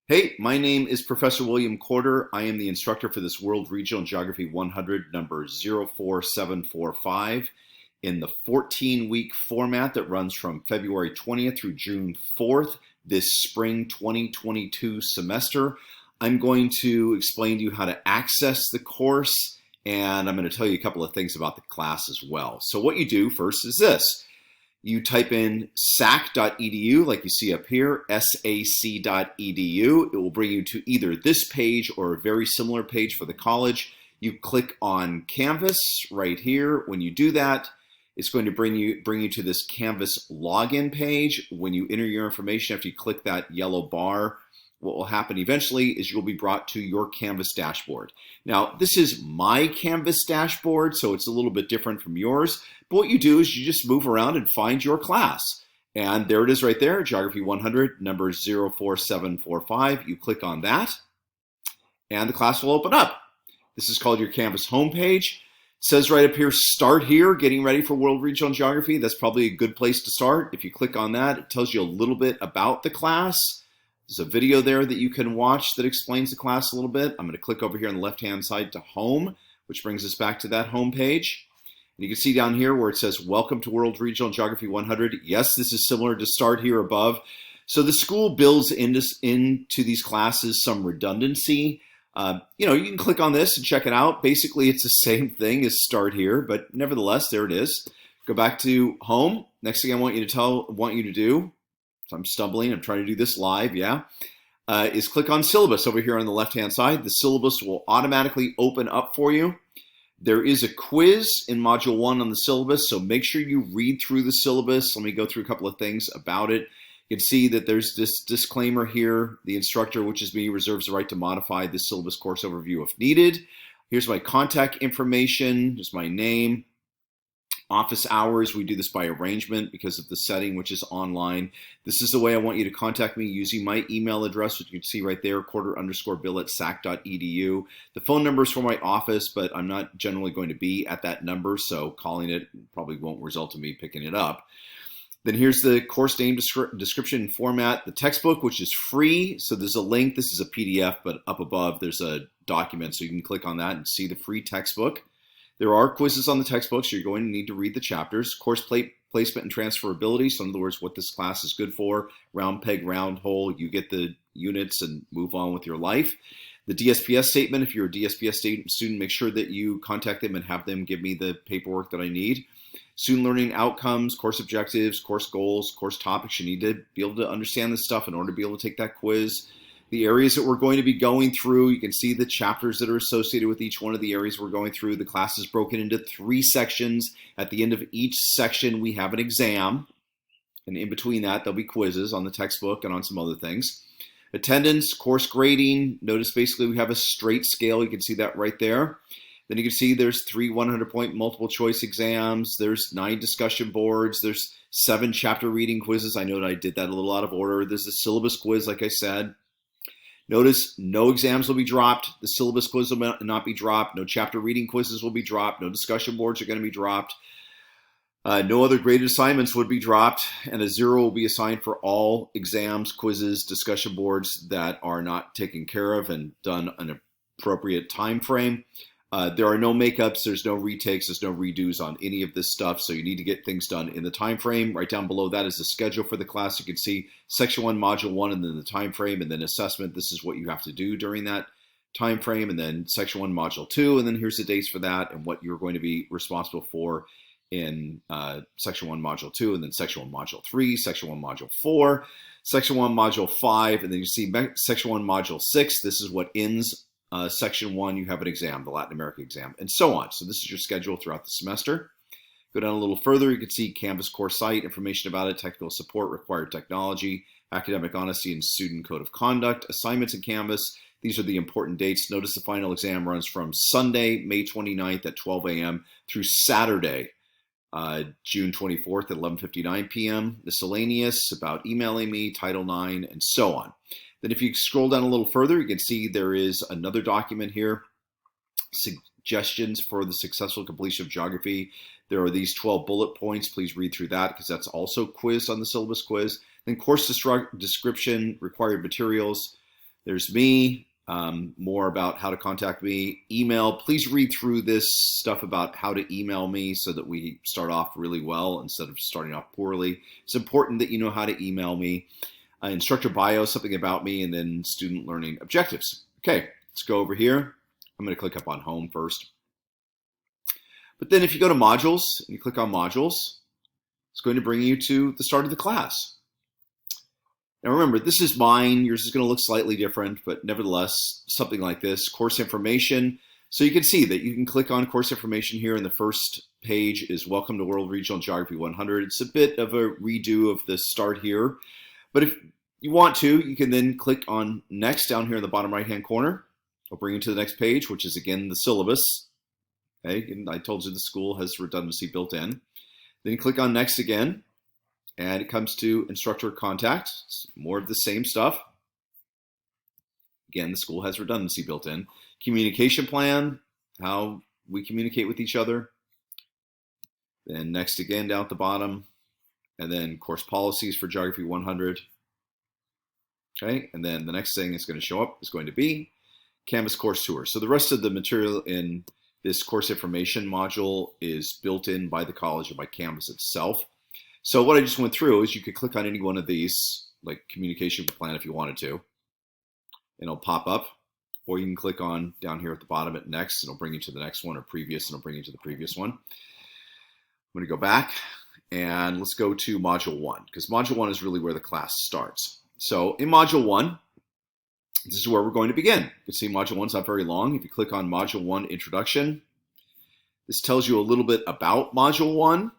Hey, my name is Professor William Corder. I am the instructor for this World Regional Geography 100, number 04745, in the 14-week format that runs from February 20th through June 4th this spring 2022 semester. I'm going to explain to you how to access the course, and I'm going to tell you a couple of things about the class as well. So what you do first is this. You type in sac.edu like you see up here, sac.edu. It will bring you to either this page or a very similar page for the college. You click on Canvas right here. When you do that, it's going to bring you to this Canvas login page. When you enter your information, after you click that yellow bar, what will happen eventually is you'll be brought to your Canvas dashboard. Now, this is my Canvas dashboard, so it's a little bit different from yours. But what you do is you just move around and find your class. And there it is right there, Geography 100, number 04745. You click on that, and the class will open up. This is called your Canvas homepage. It says right up here, start here, getting ready for World Regional Geography. That's probably a good place to start. If you click on that, it tells you a little bit about the class. There's a video there that you can watch that explains the class a little bit. I'm going to click over here on the left-hand side to Home, which brings us back to that home page. And you can see down here where it says, Welcome to World Regional Geography 100. Yes, this is similar to Start here above. So the school builds into these classes some redundancy. You can click on this and check it out. Basically, it's the same thing as Start here, but nevertheless, there it is. Go back to Home. Next thing I want you to do, so I'm stumbling, I'm trying to do this live, is click on Syllabus over here on the left-hand side. The syllabus will automatically open up for you. There is a quiz in Module 1 on the syllabus, so make sure you read through the syllabus. Let me go through a couple of things about it. You can see that there's this disclaimer here. The instructor, which is me, reserves the right to modify the syllabus course overview if needed. Here's my contact information, just my name. Office hours, we do this by arrangement because of the setting, which is online. This is the way I want you to contact me using my email address, which you can see right there, corder_bill@sac.edu. The phone number is for my office, but I'm not generally going to be at that number, so calling it probably won't result in me picking it up. Then here's the course name description and format. The textbook, which is free, so there's a link. This is a PDF, but up above there's a document, so you can click on that and see the free textbook. There are quizzes on the textbook, so you're going to need to read the chapters. Course placement and transferability, so in other words, what this class is good for. Round peg, round hole, you get the units and move on with your life. The DSPS statement, if you're a DSPS student, make sure that you contact them and have them give me the paperwork that I need. Student learning outcomes, course objectives, course goals, course topics. You need to be able to understand this stuff in order to be able to take that quiz. The areas that we're going to be going through, you can see the chapters that are associated with each one of the areas we're going through. The class is broken into 3 sections. At the end of each section, we have an exam. And in between that, there'll be quizzes on the textbook and on some other things. Attendance, course grading. Notice basically we have a straight scale. You can see that right there. Then you can see there's 3 100-point multiple choice exams. There's 9 discussion boards. There's 7 chapter reading quizzes. I know that I did that a little out of order. There's a syllabus quiz, like I said. Notice no exams will be dropped. The syllabus quiz will not be dropped. No chapter reading quizzes will be dropped. No discussion boards are going to be dropped. No other graded assignments would be dropped. And a 0 will be assigned for all exams, quizzes, discussion boards that are not taken care of and done in an appropriate time frame. There are no makeups, there's no retakes, there's no redos on any of this stuff, so you need to get things done in the time frame. Right down below that is the schedule for the class. You can see Section 1, Module 1, and then the time frame, and then assessment. This is what you have to do during that time frame, and then Section 1, Module 2, and then here's the dates for that and what you're going to be responsible for in Section 1, Module 2, and then Section 1, Module 3, Section 1, Module 4, Section 1, Module 5, and then you see Section 1, Module 6. This is what ends Section 1, you have an exam, the Latin America exam, and so on. So this is your schedule throughout the semester. Go down a little further, you can see Canvas course site, information about it, technical support, required technology, academic honesty, and student code of conduct, assignments in Canvas. These are the important dates. Notice the final exam runs from Sunday, May 29th at 12 a.m. through Saturday, June 24th at 11:59 p.m. Miscellaneous, about emailing me, Title IX, and so on. Then if you scroll down a little further, you can see there is another document here, suggestions for the successful completion of geography. There are these 12 bullet points. Please read through that because that's also quizzed on the syllabus quiz. Then course description, required materials, There's me, more about how to contact me. Email, please read through this stuff about how to email me so that we start off really well instead of starting off poorly. It's important that you know how to email me. Instructor bio, something about me, and then student learning objectives. Okay, let's go over here. I'm going to click up on home first. But then if you go to modules and you click on modules, it's going to bring you to the start of the class. Now remember, this is mine. Yours is going to look slightly different, but nevertheless, something like this, course information. So you can see that you can click on course information here, and the first page is Welcome to World Regional Geography 100. It's a bit of a redo of the start here, but if you want to, you can then click on Next down here in the bottom right-hand corner. It'll bring you to the next page, which is again the syllabus. Okay, and I told you the school has redundancy built in. Then you click on Next again, and it comes to instructor contact. It's more of the same stuff. Again, the school has redundancy built in. Communication plan, how we communicate with each other. Then Next again down at the bottom, and then course policies for Geography 100. Okay, and then the next thing that's going to show up is going to be Canvas course tour. So the rest of the material in this course information module is built in by the college or by Canvas itself. So what I just went through is you could click on any one of these, like communication plan if you wanted to, and it'll pop up. Or you can click on down here at the bottom at Next, and it'll bring you to the next one, or Previous, and it'll bring you to the previous one. I'm going to go back, and let's go to Module 1, because Module 1 is really where the class starts. So in Module 1, this is where we're going to begin. You can see Module 1 is not very long. If you click on Module 1 Introduction, this tells you a little bit about Module 1.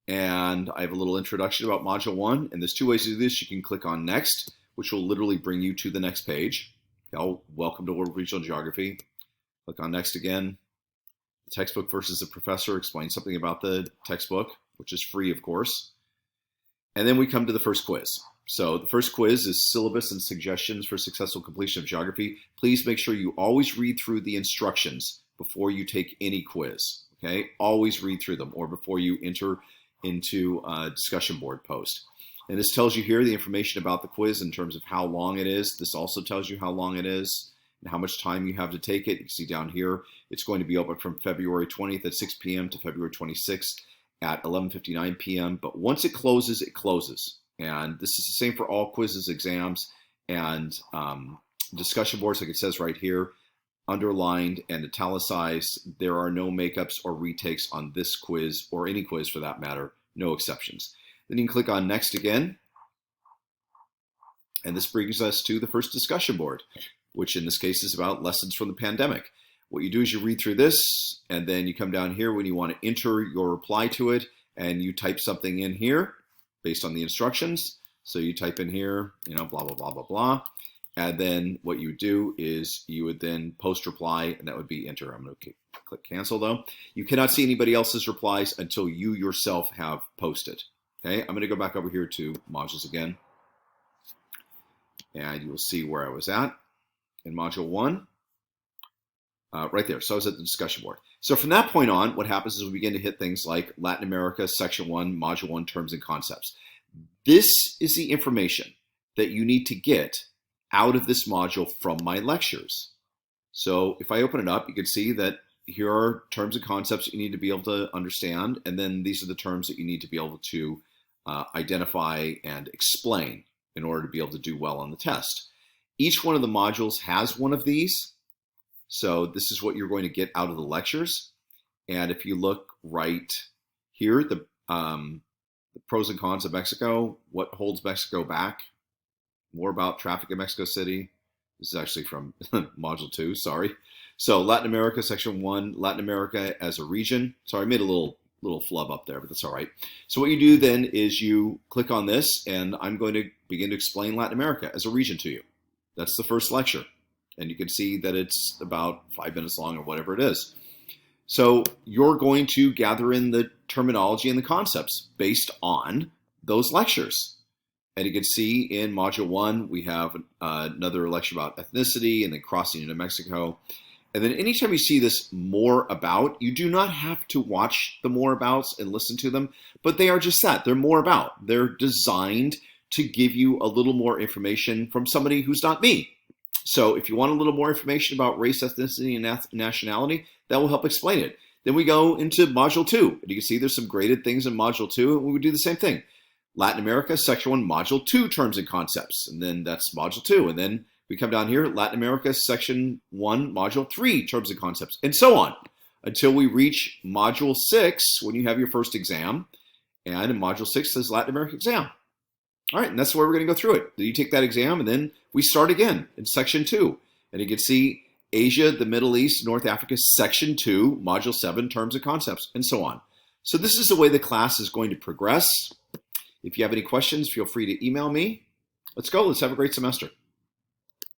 And I have a little introduction about Module 1. And there's two ways to do this. You can click on Next, which will literally bring you to the next page. Welcome to World Regional Geography. Click on Next again. The textbook versus the professor explains something about the textbook, which is free, of course. And then we come to the first quiz. So the first quiz is Syllabus and Suggestions for Successful Completion of Geography. Please make sure you always read through the instructions before you take any quiz. Okay, always read through them, or before you enter into a discussion board post. And this tells you here the information about the quiz in terms of how long it is. This also tells you how long it is and how much time you have to take it. You can see down here, it's going to be open from February 20th at 6 p.m. to February 26th at 11:59 p.m. But once it closes, it closes. And this is the same for all quizzes, exams, and discussion boards, like it says right here, underlined and italicized. There are no makeups or retakes on this quiz, or any quiz for that matter, no exceptions. Then you can click on Next again. And this brings us to the first discussion board, which in this case is about lessons from the pandemic. What you do is you read through this, and then you come down here when you want to enter your reply to it, and you type something in here based on the instructions. So you type in here, blah, blah, blah, blah, blah. And then what you do is you would then post reply, and that would be enter. I'm going to click cancel though. You cannot see anybody else's replies until you yourself have posted. Okay, I'm going to go back over here to modules again. And you will see where I was at in Module 1. Right there. So I was at the discussion board. So from that point on, what happens is we begin to hit things like Latin America, Section 1, Module 1, Terms and Concepts. This is the information that you need to get out of this module from my lectures. So if I open it up, you can see that here are terms and concepts that you need to be able to understand. And then these are the terms that you need to be able to identify and explain in order to be able to do well on the test. Each one of the modules has one of these. So this is what you're going to get out of the lectures. And if you look right here, the pros and cons of Mexico, what holds Mexico back, more about traffic in Mexico City. This is actually from Module 2, sorry. So Latin America, Section 1, Latin America as a region. Sorry, I made a little flub up there, but that's all right. So what you do then is you click on this, and I'm going to begin to explain Latin America as a region to you. That's the first lecture. And you can see that it's about 5 minutes long or whatever it is. So you're going to gather in the terminology and the concepts based on those lectures. And you can see in Module 1, we have another lecture about ethnicity and then crossing into Mexico. And then anytime you see this more about, you do not have to watch the more abouts and listen to them, but they are just that. They're more about. They're designed to give you a little more information from somebody who's not me. So if you want a little more information about race, ethnicity, and nationality, that will help explain it. Then we go into Module 2. And you can see there's some graded things in Module 2, and we would do the same thing. Latin America, Section 1, Module 2, Terms and Concepts. And then that's Module 2. And then we come down here, Latin America, Section 1, Module 3, Terms and Concepts, and so on, until we reach Module 6, when you have your first exam. And in Module 6 says Latin America exam. All right, and that's where we're going to go through it. Then you take that exam, and then we start again in Section 2. And you can see Asia, the Middle East, North Africa, Section 2, Module 7, Terms and Concepts, and so on. So this is the way the class is going to progress. If you have any questions, feel free to email me. Let's go. Let's have a great semester.